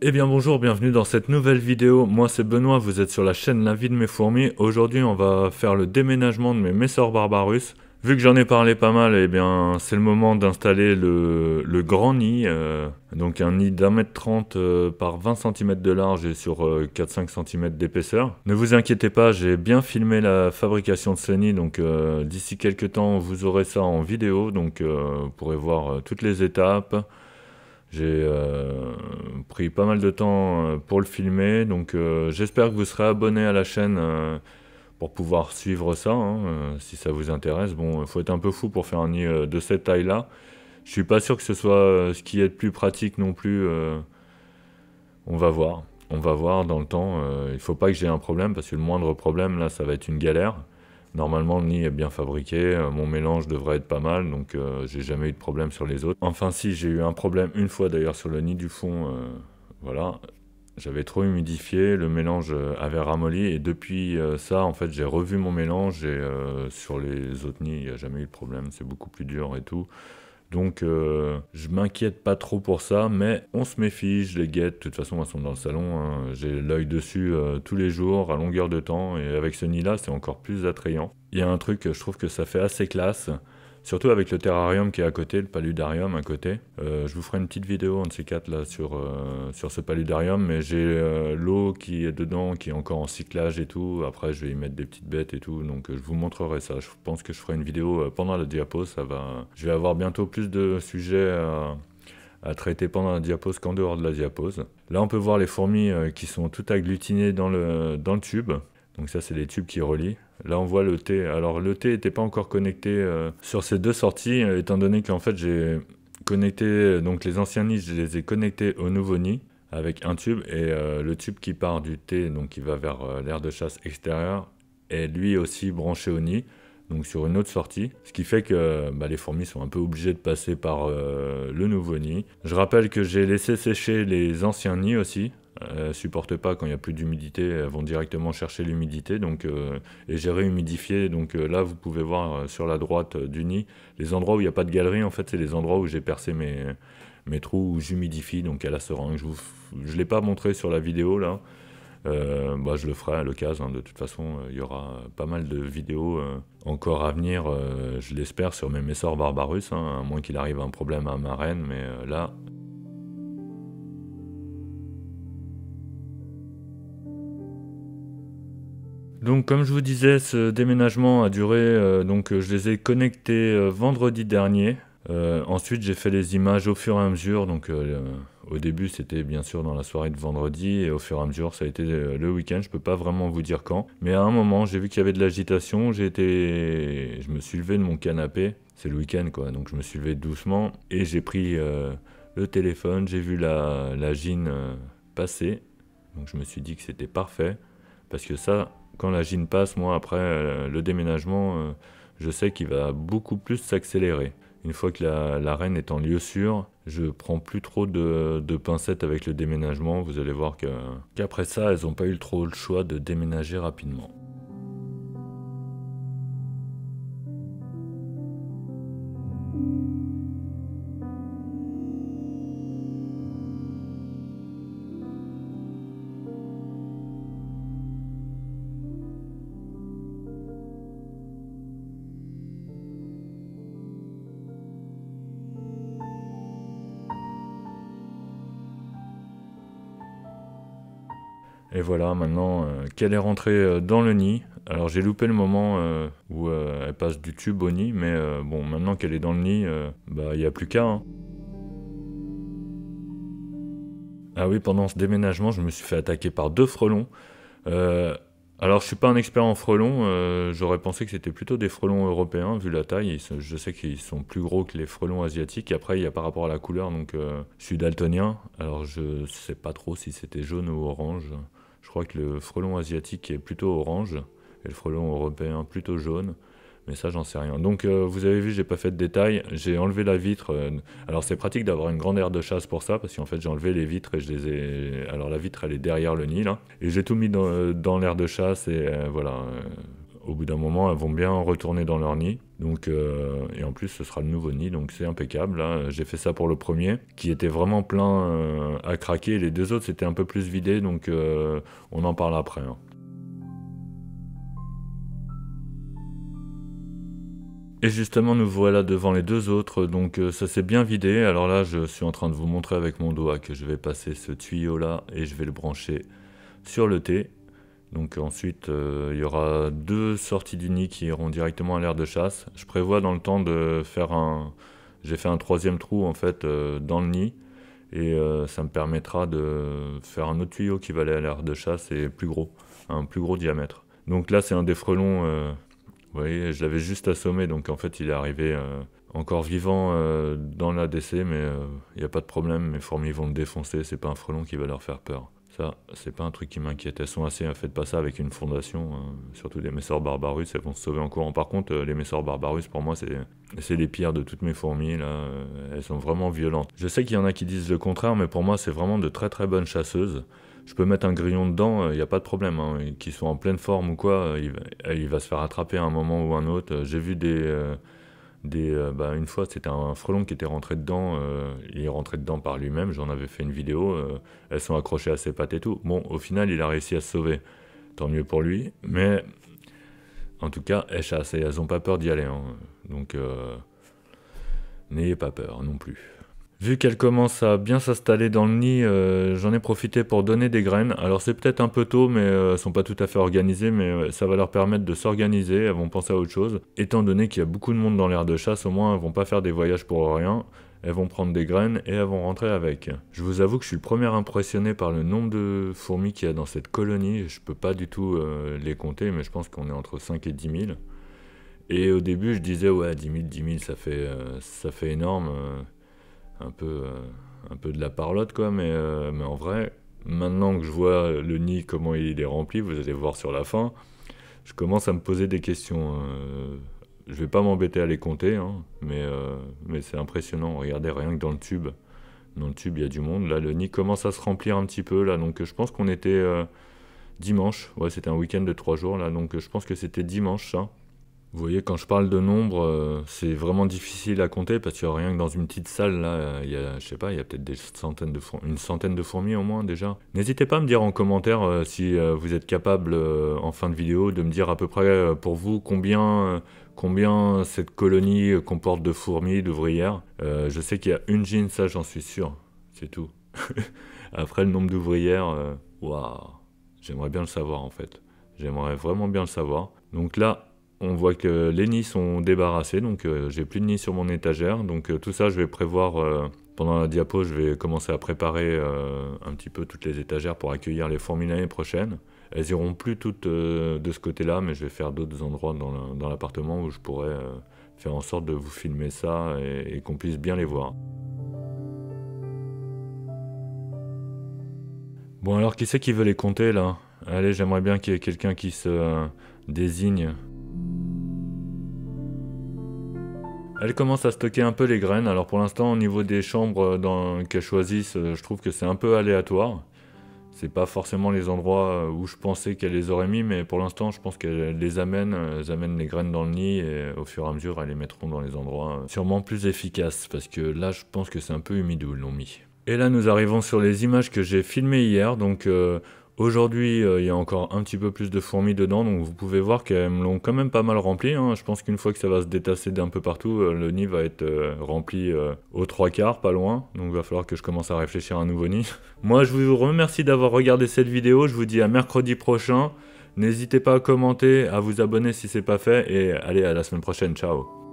Eh bien bonjour, bienvenue dans cette nouvelle vidéo. Moi c'est Benoît, vous êtes sur la chaîne La Vie de mes fourmis. Aujourd'hui on va faire le déménagement de mes Messor Barbarus. Vu que j'en ai parlé pas mal, eh bien c'est le moment d'installer le grand nid. Donc un nid d'1,30 m par 20 cm de large et sur 4-5 cm d'épaisseur. Ne vous inquiétez pas, j'ai bien filmé la fabrication de ce nid. Donc d'ici quelques temps vous aurez ça en vidéo. Donc vous pourrez voir toutes les étapes. J'ai pris pas mal de temps pour le filmer, donc j'espère que vous serez abonné à la chaîne pour pouvoir suivre ça, hein, si ça vous intéresse. Bon, il faut être un peu fou pour faire un nid de cette taille-là. Je suis pas sûr que ce soit ce qui est le plus pratique non plus. On va voir. On va voir dans le temps. Il faut pas que j'ai un problème, parce que le moindre problème, là, ça va être une galère. Normalement, le nid est bien fabriqué, mon mélange devrait être pas mal, donc j'ai jamais eu de problème sur les autres. Enfin si, j'ai eu un problème une fois d'ailleurs sur le nid du fond, voilà. J'avais trop humidifié, le mélange avait ramolli, et depuis ça, en fait, j'ai revu mon mélange, et sur les autres nids, il n'y a jamais eu de problème, c'est beaucoup plus dur et tout. Donc je m'inquiète pas trop pour ça, mais on se méfie, je les guette, de toute façon elles sont dans le salon, hein. J'ai l'œil dessus tous les jours, à longueur de temps, et avec ce nid là c'est encore plus attrayant. Il y a un truc, je trouve que ça fait assez classe, surtout avec le terrarium qui est à côté, le paludarium à côté. Je vous ferai une petite vidéo, un de ces quatre là, sur ce paludarium, mais j'ai l'eau qui est dedans, qui est encore en cyclage et tout. Après je vais y mettre des petites bêtes et tout, donc je vous montrerai ça. Je pense que je ferai une vidéo pendant la diapo, ça va... Je vais avoir bientôt plus de sujets à traiter pendant la diapose qu'en dehors de la diapose. Là on peut voir les fourmis qui sont toutes agglutinées dans le tube. Donc ça c'est les tubes qui relient. Là on voit le T. Alors le T n'était pas encore connecté sur ces deux sorties, étant donné qu'en fait j'ai connecté, donc les anciens nids, je les ai connectés au nouveau nid avec un tube, et le tube qui part du T, donc qui va vers l'air de chasse extérieur, est lui aussi branché au nid, donc sur une autre sortie, ce qui fait que les fourmis sont un peu obligées de passer par le nouveau nid. Je rappelle que j'ai laissé sécher les anciens nids aussi. Elles supportent pas quand il n'y a plus d'humidité, elles vont directement chercher l'humidité, donc et j'ai réhumidifié. Donc là vous pouvez voir sur la droite du nid, les endroits où il n'y a pas de galerie, en fait c'est les endroits où j'ai percé mes trous, où j'humidifie, donc à la seringue. Je l'ai pas montré sur la vidéo là, je le ferai à l'occasion, hein. De toute façon il y aura pas mal de vidéos encore à venir, je l'espère, sur mes Messor Barbarus, hein, à moins qu'il arrive un problème à ma reine, mais là... Donc comme je vous disais, ce déménagement a duré, donc je les ai connectés vendredi dernier. Ensuite j'ai fait les images au fur et à mesure, donc au début c'était bien sûr dans la soirée de vendredi, et au fur et à mesure ça a été le week-end, je peux pas vraiment vous dire quand. Mais à un moment j'ai vu qu'il y avait de l'agitation, je me suis levé de mon canapé, c'est le week-end quoi, donc je me suis levé doucement, et j'ai pris le téléphone, j'ai vu la gine passer, donc je me suis dit que c'était parfait, parce que ça... Quand la gine passe, moi, après le déménagement, je sais qu'il va beaucoup plus s'accélérer. Une fois que la reine est en lieu sûr, je prends plus trop de pincettes avec le déménagement. Vous allez voir qu'après ça, elles n'ont pas eu trop le choix de déménager rapidement. Et voilà, maintenant qu'elle est rentrée dans le nid, alors j'ai loupé le moment où elle passe du tube au nid, mais bon, maintenant qu'elle est dans le nid, il n'y a plus qu'à, hein. Ah oui, pendant ce déménagement, je me suis fait attaquer par 2 frelons. Alors je suis pas un expert en frelons, j'aurais pensé que c'était plutôt des frelons européens, vu la taille. Je sais qu'ils sont plus gros que les frelons asiatiques. Après, il y a par rapport à la couleur, donc je suis daltonien, alors je sais pas trop si c'était jaune ou orange. Je crois que le frelon asiatique est plutôt orange, et le frelon européen plutôt jaune. Mais ça, j'en sais rien. Donc, vous avez vu, j'ai pas fait de détails. J'ai enlevé la vitre. Alors, c'est pratique d'avoir une grande aire de chasse pour ça, parce qu'en fait, j'ai enlevé les vitres et je les ai... Alors, la vitre, elle est derrière le nid, là. Et j'ai tout mis dans l'aire de chasse, et voilà. au bout d'un moment, elles vont bien retourner dans leur nid. Donc, et en plus, ce sera le nouveau nid, donc c'est impeccable. Là, j'ai fait ça pour le premier, qui était vraiment plein à craquer. Les deux autres, c'était un peu plus vidé, donc on en parle après. Hein. Et justement, nous voilà devant les deux autres, donc ça s'est bien vidé. Alors là, je suis en train de vous montrer avec mon doigt que je vais passer ce tuyau-là et je vais le brancher sur le T. Donc ensuite, il y aura deux sorties du nid qui iront directement à l'aire de chasse. Je prévois dans le temps de faire un... J'ai fait un troisième trou en fait dans le nid. Et ça me permettra de faire un autre tuyau qui va aller à l'aire de chasse et plus gros, un plus gros diamètre. Donc là, c'est un des frelons, vous voyez, je l'avais juste assommé, donc en fait, il est arrivé encore vivant dans l'ADC, mais il n'y a pas de problème, mes fourmis vont le défoncer, c'est pas un frelon qui va leur faire peur. Ça, c'est pas un truc qui m'inquiète. Elles sont assez, faites pas ça avec une fondation, surtout des Messor barbarus, elles vont se sauver en courant. Par contre, les Messor barbarus, pour moi, c'est les pires de toutes mes fourmis, là. Elles sont vraiment violentes. Je sais qu'il y en a qui disent le contraire, mais pour moi, c'est vraiment de très très bonnes chasseuses. Je peux mettre un grillon dedans, il n'y a pas de problème, hein. Qu'ils soient en pleine forme ou quoi, il va se faire attraper à un moment ou un autre. J'ai vu une fois, c'était un frelon qui était rentré dedans, il est rentré dedans par lui-même, j'en avais fait une vidéo, elles sont accrochées à ses pattes et tout. Bon, au final, il a réussi à se sauver, tant mieux pour lui, mais en tout cas, elles chassent et elles n'ont pas peur d'y aller, hein. Donc, n'ayez pas peur non plus. Vu qu'elle commence à bien s'installer dans le nid, j'en ai profité pour donner des graines. Alors c'est peut-être un peu tôt, mais elles sont pas tout à fait organisées, mais ça va leur permettre de s'organiser, elles vont penser à autre chose. Étant donné qu'il y a beaucoup de monde dans l'aire de chasse, au moins elles vont pas faire des voyages pour rien, elles vont prendre des graines et elles vont rentrer avec. Je vous avoue que je suis le premier impressionné par le nombre de fourmis qu'il y a dans cette colonie. Je peux pas du tout les compter, mais je pense qu'on est entre 5 et 10 000. Et au début je disais ouais 10 000, ça fait énorme. Un peu de la parlotte quoi, mais en vrai, maintenant que je vois le nid, comment il est rempli, vous allez voir sur la fin, je commence à me poser des questions. Je vais pas m'embêter à les compter, hein, mais c'est impressionnant. Regardez, rien que dans le tube, il y a du monde. Là, le nid commence à se remplir un petit peu, là, donc je pense qu'on était dimanche. Ouais, c'était un week-end de 3 jours, là, donc je pense que c'était dimanche, ça. Vous voyez, quand je parle de nombre, c'est vraiment difficile à compter parce que rien que dans une petite salle, là, il y a, je sais pas, il y a peut-être une centaine de fourmis au moins déjà. N'hésitez pas à me dire en commentaire si vous êtes capable en fin de vidéo de me dire à peu près pour vous combien cette colonie comporte de fourmis, d'ouvrières. Je sais qu'il y a une gine, ça j'en suis sûr, c'est tout. Après le nombre d'ouvrières, waouh, j'aimerais bien le savoir en fait. J'aimerais vraiment bien le savoir. Donc là, on voit que les nids sont débarrassés, donc j'ai plus de nids sur mon étagère. Donc tout ça, je vais prévoir, pendant la diapo, je vais commencer à préparer un petit peu toutes les étagères pour accueillir les fourmis l'année prochaine. Elles iront plus toutes de ce côté-là, mais je vais faire d'autres endroits dans l'appartement où je pourrais faire en sorte de vous filmer ça et qu'on puisse bien les voir. Bon alors, qui c'est qui veut les compter là? Allez, j'aimerais bien qu'il y ait quelqu'un qui se désigne. Elle commence à stocker un peu les graines. Alors pour l'instant, au niveau des chambres qu'elle choisisse, je trouve que c'est un peu aléatoire. C'est pas forcément les endroits où je pensais qu'elle les aurait mis, mais pour l'instant, je pense qu'elle les amène. Elles amènent les graines dans le nid et au fur et à mesure, elles les mettront dans les endroits sûrement plus efficaces. Parce que là, je pense que c'est un peu humide où ils l'ont mis. Et là, nous arrivons sur les images que j'ai filmées hier. Donc aujourd'hui, il y a encore un petit peu plus de fourmis dedans, donc vous pouvez voir qu'elles me l'ont quand même pas mal rempli, hein. Je pense qu'une fois que ça va se détasser d'un peu partout, le nid va être rempli aux 3/4, pas loin. Donc il va falloir que je commence à réfléchir à un nouveau nid. Moi, je vous remercie d'avoir regardé cette vidéo. Je vous dis à mercredi prochain. N'hésitez pas à commenter, à vous abonner si c'est pas fait, et allez, à la semaine prochaine. Ciao.